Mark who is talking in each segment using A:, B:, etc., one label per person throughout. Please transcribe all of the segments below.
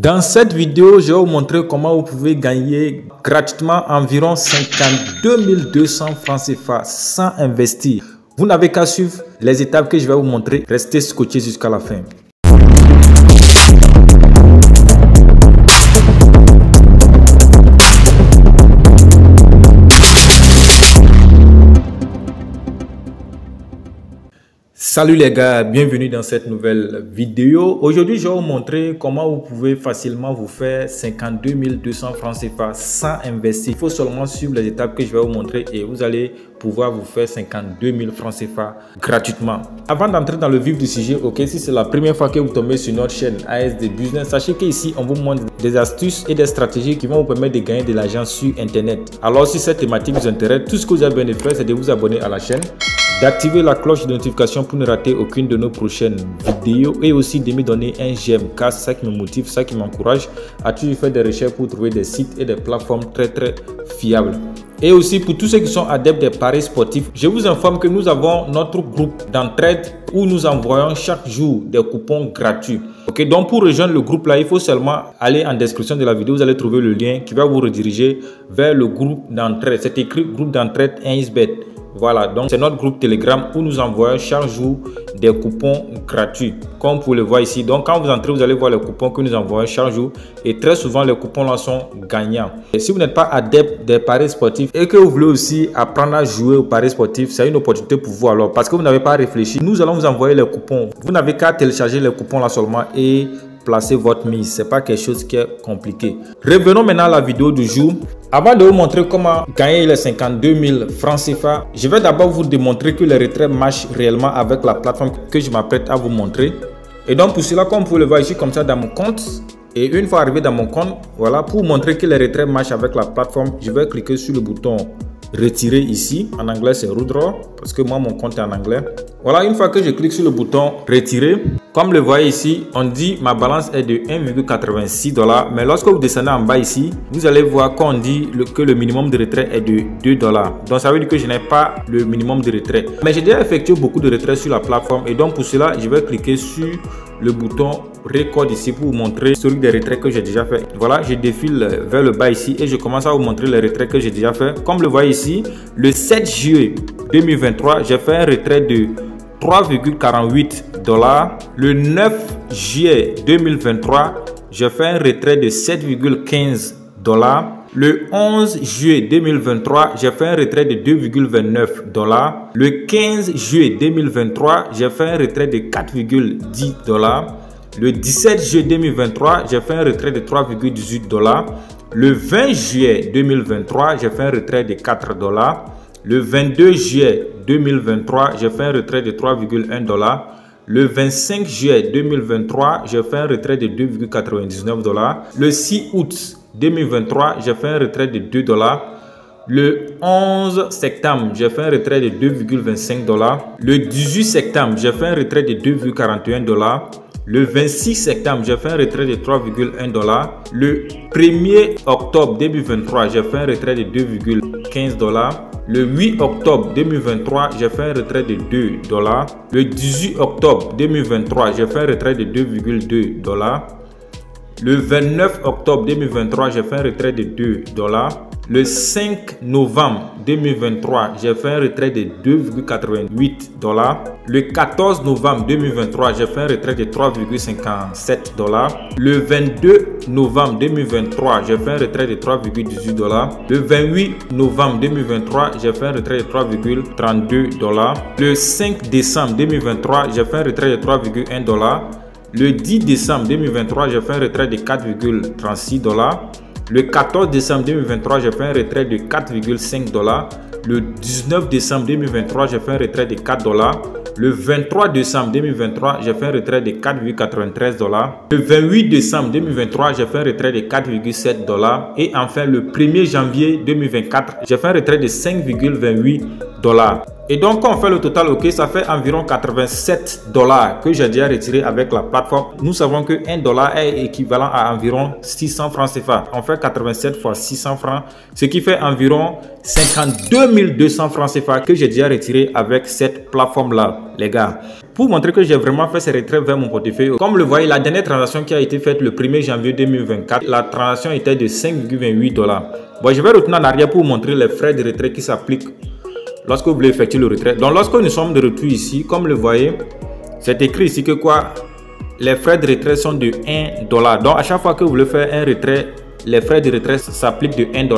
A: Dans cette vidéo, je vais vous montrer comment vous pouvez gagner gratuitement environ 52 200 francs CFA sans investir. Vous n'avez qu'à suivre les étapes que je vais vous montrer. Restez scotchés jusqu'à la fin. Salut les gars, bienvenue dans cette nouvelle vidéo. Aujourd'hui, je vais vous montrer comment vous pouvez facilement vous faire 52 200 francs CFA sans investir. Il faut seulement suivre les étapes que je vais vous montrer et vous allez pouvoir vous faire 52 000 francs CFA gratuitement. Avant d'entrer dans le vif du sujet, si c'est la première fois que vous tombez sur notre chaîne ASD Business, sachez qu'ici, on vous montre des astuces et des stratégies qui vont vous permettre de gagner de l'argent sur Internet. Alors, si cette thématique vous intéresse, tout ce que vous avez besoin de faire, c'est de vous abonner à la chaîne, d'activer la cloche de notification pour ne rater aucune de nos prochaines vidéos et aussi de me donner un j'aime car c'est ça qui me motive, ça qui m'encourage à toujours faire des recherches pour trouver des sites et des plateformes très fiables. Et aussi pour tous ceux qui sont adeptes des paris sportifs, je vous informe que nous avons notre groupe d'entraide où nous envoyons chaque jour des coupons gratuits. Donc pour rejoindre le groupe là, il faut seulement aller en description de la vidéo, vous allez trouver le lien qui va vous rediriger vers le groupe d'entraide. C'est écrit groupe d'entraide 1xBet. Voilà, donc c'est notre groupe Telegram où nous envoyons chaque jour des coupons gratuits. Comme vous pouvez le voir ici. Donc quand vous entrez, vous allez voir les coupons que nous envoyons chaque jour. Et très souvent, les coupons là sont gagnants. Et si vous n'êtes pas adepte des paris sportifs et que vous voulez aussi apprendre à jouer aux paris sportifs, c'est une opportunité pour vous alors. Parce que vous n'avez pas réfléchi. Nous allons vous envoyer les coupons. Vous n'avez qu'à télécharger les coupons là seulement et placer votre mise. C'est pas quelque chose qui est compliqué. Revenons maintenant à la vidéo du jour. Avant de vous montrer comment gagner les 52 000 francs CFA, je vais d'abord vous démontrer que les retraits marchent réellement avec la plateforme que je m'apprête à vous montrer. Et donc pour cela, comme vous pouvez le voir ici comme ça dans mon compte, et une fois arrivé dans mon compte, voilà, pour montrer que les retraits marchent avec la plateforme, je vais cliquer sur le bouton retirer ici. En anglais c'est withdraw parce que moi mon compte est en anglais. Voilà, une fois que je clique sur le bouton retirer, comme le voyez ici, on dit ma balance est de 1,86 $, mais lorsque vous descendez en bas ici, vous allez voir qu'on dit que le minimum de retrait est de 2 $. Donc ça veut dire que je n'ai pas le minimum de retrait, mais j'ai déjà effectué beaucoup de retraits sur la plateforme et donc pour cela je vais cliquer sur le bouton record ici pour vous montrer l'historique des retraits que j'ai déjà fait. Voilà, je défile vers le bas ici et je commence à vous montrer les retraits que j'ai déjà fait. Comme le voyez ici, le 7 juillet 2023, j'ai fait un retrait de 3,48 $. Le 9 juillet 2023, j'ai fait un retrait de 7,15 $. Le 11 juillet 2023, j'ai fait un retrait de 2,29 $. Le 15 juillet 2023, j'ai fait un retrait de 4,10 $. Le 17 juillet 2023, j'ai fait un retrait de 3,18 $. Le 20 juillet 2023, j'ai fait un retrait de 4 $. Le 22 juillet 2023, j'ai fait un retrait de 3,1 $. Le 25 juillet 2023, j'ai fait un retrait de 2,99 $. Le 6 août 2023, j'ai fait un retrait de 2 $. Le 11 septembre, j'ai fait un retrait de 2,25 $. Le 18 septembre, j'ai fait un retrait de 2,41 $. Le 26 septembre, j'ai fait un retrait de 3,1 $. Le 1er octobre 2023, j'ai fait un retrait de 2,15 $. Le 8 octobre 2023, j'ai fait un retrait de 2 $. Le 18 octobre 2023, j'ai fait un retrait de 2,2 $. Le 29 octobre 2023, j'ai fait un retrait de 2 $. Le 5 novembre 2023, j'ai fait un retrait de 2,88 $. Le 14 novembre 2023, j'ai fait un retrait de 3,57 $. Le 22 novembre 2023, j'ai fait un retrait de 3,18 $. Le 28 novembre 2023, j'ai fait un retrait de 3,32 $. Le 5 décembre 2023, j'ai fait un retrait de 3,1 $. Le 10 décembre 2023, j'ai fait un retrait de 4,36 $. Le 14 décembre 2023, j'ai fait un retrait de 4,5 $. Le 19 décembre 2023, j'ai fait un retrait de 4 $. Le 23 décembre 2023, j'ai fait un retrait de 4,93 $. Le 28 décembre 2023, j'ai fait un retrait de 4,7 $. Et enfin, le 1er janvier 2024, j'ai fait un retrait de 5,28 $. Et donc, quand on fait le total, ok, ça fait environ $87 que j'ai déjà retiré avec la plateforme. Nous savons que $1 est équivalent à environ 600 francs CFA. On fait 87 fois 600 francs, ce qui fait environ 52 200 francs CFA que j'ai déjà retiré avec cette plateforme-là, les gars. Pour montrer que j'ai vraiment fait ces retraits vers mon portefeuille, comme le voyez, la dernière transaction qui a été faite le 1er janvier 2024, la transaction était de 5,28 $. Bon, je vais retourner en arrière pour vous montrer les frais de retrait qui s'appliquent lorsque vous voulez effectuer le retrait. Donc, lorsque nous sommes de retour ici, comme le voyez, c'est écrit ici que quoi? Les frais de retrait sont de $1. Donc, à chaque fois que vous voulez faire un retrait, les frais de retrait s'appliquent de $1.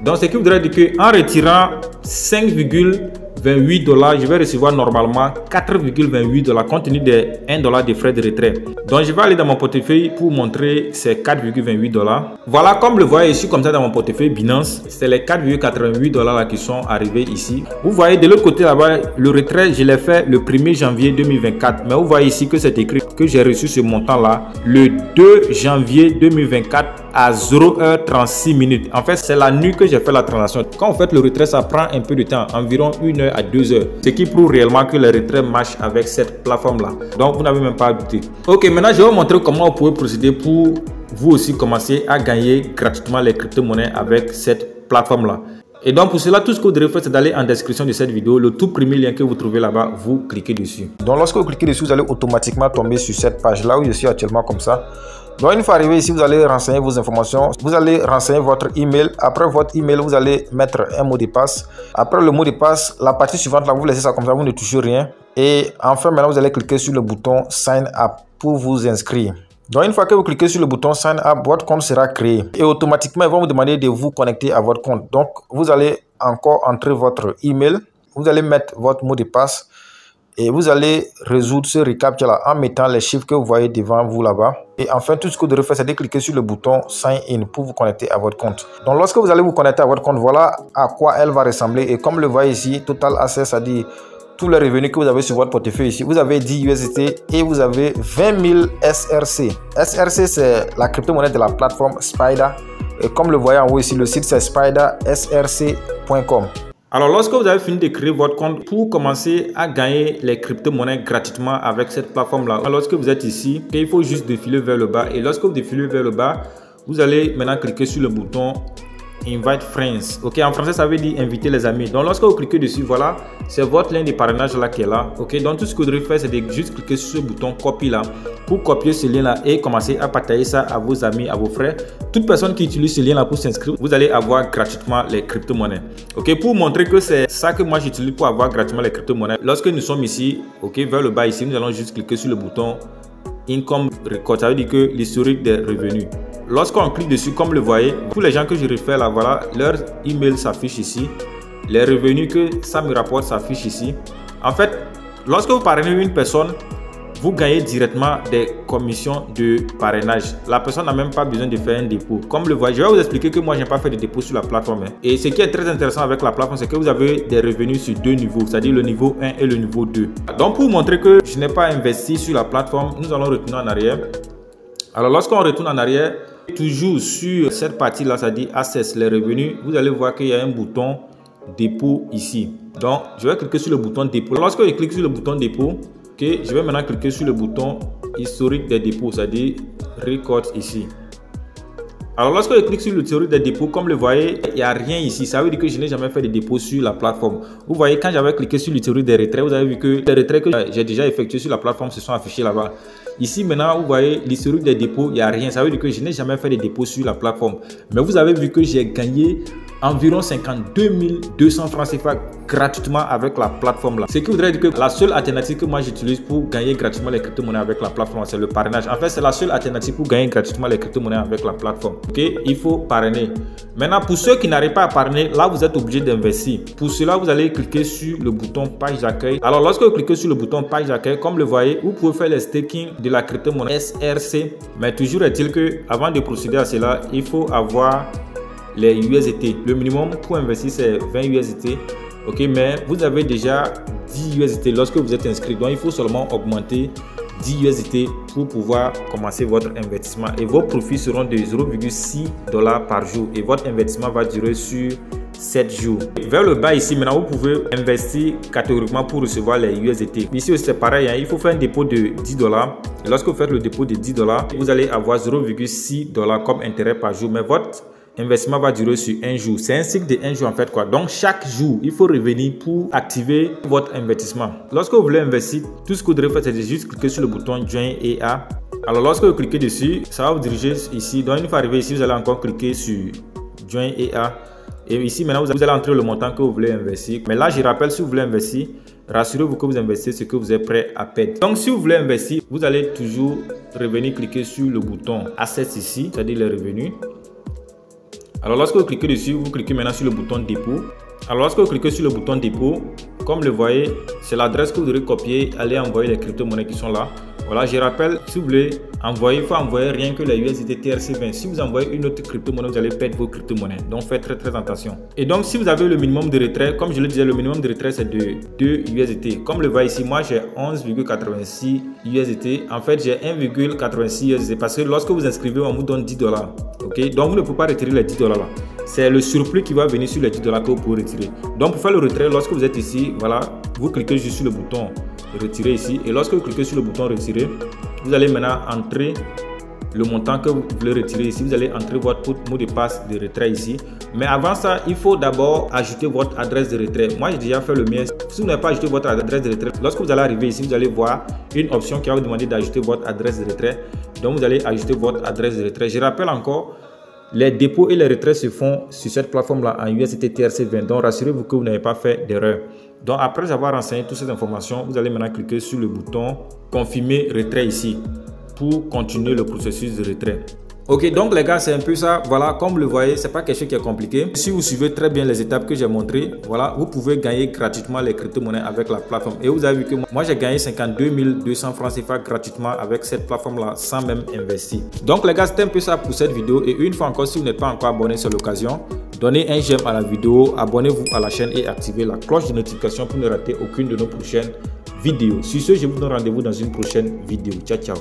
A: Donc, ce qui voudrait dire qu'en retirant 5,28 $, je vais recevoir normalement 4,28 $ compte tenu des $1 de frais de retrait. Donc, je vais aller dans mon portefeuille pour montrer ces 4,28 $. Voilà, comme le voyez ici, comme ça dans mon portefeuille Binance, c'est les 4,88 $ là qui sont arrivés ici. Vous voyez de l'autre côté là-bas, le retrait, je l'ai fait le 1er janvier 2024. Mais vous voyez ici que c'est écrit que j'ai reçu ce montant-là le 2 janvier 2024 à 0h36. En fait, c'est la nuit que j'ai fait la transaction. Quand vous faites le retrait, ça prend un peu de temps, environ 1 heure à 2 heures. Ce qui prouve réellement que le retrait marche avec cette plateforme-là. Donc, vous n'avez même pas à douter. Ok, maintenant, je vais vous montrer comment vous pouvez procéder pour vous aussi commencer à gagner gratuitement les crypto-monnaies avec cette plateforme-là. Et donc, pour cela, tout ce que vous devez faire, c'est d'aller en description de cette vidéo. Le tout premier lien que vous trouvez là-bas, vous cliquez dessus. Donc, lorsque vous cliquez dessus, vous allez automatiquement tomber sur cette page-là où je suis actuellement comme ça. Donc, une fois arrivé ici, vous allez renseigner vos informations. Vous allez renseigner votre email. Après votre email, vous allez mettre un mot de passe. Après le mot de passe, la partie suivante, là, vous laissez ça comme ça, vous ne touchez rien. Et enfin, maintenant, vous allez cliquer sur le bouton Sign Up pour vous inscrire. Donc, une fois que vous cliquez sur le bouton Sign Up, votre compte sera créé. Et automatiquement, ils vont vous demander de vous connecter à votre compte. Donc, vous allez encore entrer votre email. Vous allez mettre votre mot de passe. Et vous allez résoudre ce recaptcha là en mettant les chiffres que vous voyez devant vous là-bas. Et enfin, tout ce que vous devez faire, c'est de cliquer sur le bouton Sign In pour vous connecter à votre compte. Donc, lorsque vous allez vous connecter à votre compte, voilà à quoi elle va ressembler. Et comme le voyez ici, Total Access, c'est-à-dire tous les revenus que vous avez sur votre portefeuille ici. Vous avez 10 USDT et vous avez 20 000 SRC. SRC, c'est la crypto-monnaie de la plateforme Spider. Et comme le voyez en haut ici, le site c'est spidersrc.com. Alors, lorsque vous avez fini de créer votre compte pour commencer à gagner les crypto-monnaies gratuitement avec cette plateforme-là, lorsque vous êtes ici, il faut juste défiler vers le bas. Et lorsque vous défilez vers le bas, vous allez maintenant cliquer sur le bouton Invite Friends. Ok, en français, ça veut dire inviter les amis. Donc, lorsque vous cliquez dessus, voilà, c'est votre lien de parrainage là qui est là. Ok, donc tout ce que vous devez faire, c'est de juste cliquer sur ce bouton copie là pour copier ce lien là et commencer à partager ça à vos amis, à vos frères. Toute personne qui utilise ce lien là pour s'inscrire, vous allez avoir gratuitement les crypto-monnaies. Ok, pour montrer que c'est ça que moi j'utilise pour avoir gratuitement les crypto-monnaies. Lorsque nous sommes ici, ok, vers le bas ici, nous allons juste cliquer sur le bouton Income Record, ça veut dire que l'historique des revenus. Lorsqu'on clique dessus, comme le voyez, tous les gens que je réfère là, voilà, leur email s'affiche ici. Les revenus que ça me rapporte s'affichent ici. En fait, lorsque vous parrainez une personne, vous gagnez directement des commissions de parrainage. La personne n'a même pas besoin de faire un dépôt. Comme le voyez, je vais vous expliquer que moi, je n'ai pas fait de dépôt sur la plateforme. Et ce qui est très intéressant avec la plateforme, c'est que vous avez des revenus sur deux niveaux, c'est-à-dire le niveau 1 et le niveau 2. Donc, pour montrer que je n'ai pas investi sur la plateforme, nous allons retourner en arrière. Alors, lorsqu'on retourne en arrière, toujours sur cette partie-là, c'est-à-dire Access, les revenus, vous allez voir qu'il y a un bouton dépôt ici. Donc, je vais cliquer sur le bouton dépôt. Lorsque je clique sur le bouton dépôt, okay, je vais maintenant cliquer sur le bouton historique des dépôts, c'est-à-dire Records ici. Alors, lorsque je clique sur l'historique des dépôts, comme le voyez, il n'y a rien ici. Ça veut dire que je n'ai jamais fait de dépôt sur la plateforme. Vous voyez, quand j'avais cliqué sur l'historique des retraits, vous avez vu que les retraits que j'ai déjà effectués sur la plateforme se sont affichés là-bas. Ici, maintenant, vous voyez l'historique des dépôts, il n'y a rien. Ça veut dire que je n'ai jamais fait de dépôt sur la plateforme. Mais vous avez vu que j'ai gagné environ 52 200 francs CFA gratuitement avec la plateforme là. Ce qui voudrait dire que la seule alternative que moi j'utilise pour gagner gratuitement les crypto-monnaies avec la plateforme, c'est le parrainage. En fait, c'est la seule alternative pour gagner gratuitement les crypto-monnaies avec la plateforme. Ok, il faut parrainer. Maintenant, pour ceux qui n'arrivent pas à parrainer, là vous êtes obligé d'investir. Pour cela, vous allez cliquer sur le bouton page d'accueil. Alors, lorsque vous cliquez sur le bouton page d'accueil, comme le voyez, vous pouvez faire les staking de la crypto-monnaie SRC. Mais toujours est-il que avant de procéder à cela, il faut avoir les USDT. Le minimum pour investir, c'est 20 USDT. Ok, mais vous avez déjà 10 USDT lorsque vous êtes inscrit. Donc, il faut seulement augmenter 10 USDT pour pouvoir commencer votre investissement. Et vos profits seront de 0,6 $ par jour. Et votre investissement va durer sur 7 jours. Vers le bas ici, maintenant, vous pouvez investir catégoriquement pour recevoir les USDT. Ici aussi, c'est pareil, hein, il faut faire un dépôt de $10. Et lorsque vous faites le dépôt de $10, vous allez avoir 0,6 $ comme intérêt par jour. Mais votre investissement va durer sur un jour. C'est un cycle de un jour en fait quoi. Donc chaque jour, il faut revenir pour activer votre investissement. Lorsque vous voulez investir, tout ce que vous devez faire, c'est juste cliquer sur le bouton Join EA. Alors lorsque vous cliquez dessus, ça va vous diriger ici. Donc une fois arrivé ici, vous allez encore cliquer sur Join EA. Et ici maintenant, vous allez entrer le montant que vous voulez investir. Mais là, je rappelle, si vous voulez investir, rassurez-vous que vous investissez ce que vous êtes prêt à perdre. Donc si vous voulez investir, vous allez toujours revenir cliquer sur le bouton Assets ici, c'est-à-dire les revenus. Alors lorsque vous cliquez dessus, vous cliquez maintenant sur le bouton dépôt. Alors lorsque vous cliquez sur le bouton dépôt, comme le voyez, c'est l'adresse que vous devez copier, aller envoyer les crypto-monnaies qui sont là. Voilà, je rappelle, si vous voulez envoyer, il faut envoyer rien que les USDT TRC20. Si vous envoyez une autre crypto-monnaie, vous allez perdre vos crypto-monnaies. Donc faites très attention. Et donc si vous avez le minimum de retrait, comme je le disais, le minimum de retrait c'est de 2 USDT. Comme le voyez ici, moi j'ai 11,86 USDT. En fait, j'ai 1,86 USDT parce que lorsque vous inscrivez, on vous donne $10. Ok, donc vous ne pouvez pas retirer les $10 là. C'est le surplus qui va venir sur les $10 que vous pouvez retirer. Donc pour faire le retrait, lorsque vous êtes ici, voilà, vous cliquez juste sur le bouton retirer ici. Et lorsque vous cliquez sur le bouton retirer, vous allez maintenant entrer le montant que vous voulez retirer ici. Vous allez entrer votre mot de passe de retrait ici. Mais avant ça, il faut d'abord ajouter votre adresse de retrait. Moi, j'ai déjà fait le mien. Si vous n'avez pas ajouté votre adresse de retrait, lorsque vous allez arriver ici, vous allez voir une option qui va vous demander d'ajouter votre adresse de retrait. Donc, vous allez ajouter votre adresse de retrait. Je rappelle encore, les dépôts et les retraits se font sur cette plateforme-là en USDT TRC20. Donc, rassurez-vous que vous n'avez pas fait d'erreur. Donc, après avoir renseigné toutes ces informations, vous allez maintenant cliquer sur le bouton « Confirmer retrait » ici pour continuer le processus de retrait. Ok, donc les gars, c'est un peu ça. Voilà, comme vous le voyez, c'est pas quelque chose qui est compliqué. Si vous suivez très bien les étapes que j'ai montrées, voilà, vous pouvez gagner gratuitement les crypto-monnaies avec la plateforme. Et vous avez vu que moi, j'ai gagné 52 200 francs CFA gratuitement avec cette plateforme-là, sans même investir. Donc les gars, c'était un peu ça pour cette vidéo. Et une fois encore, si vous n'êtes pas encore abonné, c'est l'occasion. Donnez un j'aime à la vidéo, abonnez-vous à la chaîne et activez la cloche de notification pour ne rater aucune de nos prochaines vidéos. Sur ce, je vous donne rendez-vous dans une prochaine vidéo. Ciao, ciao.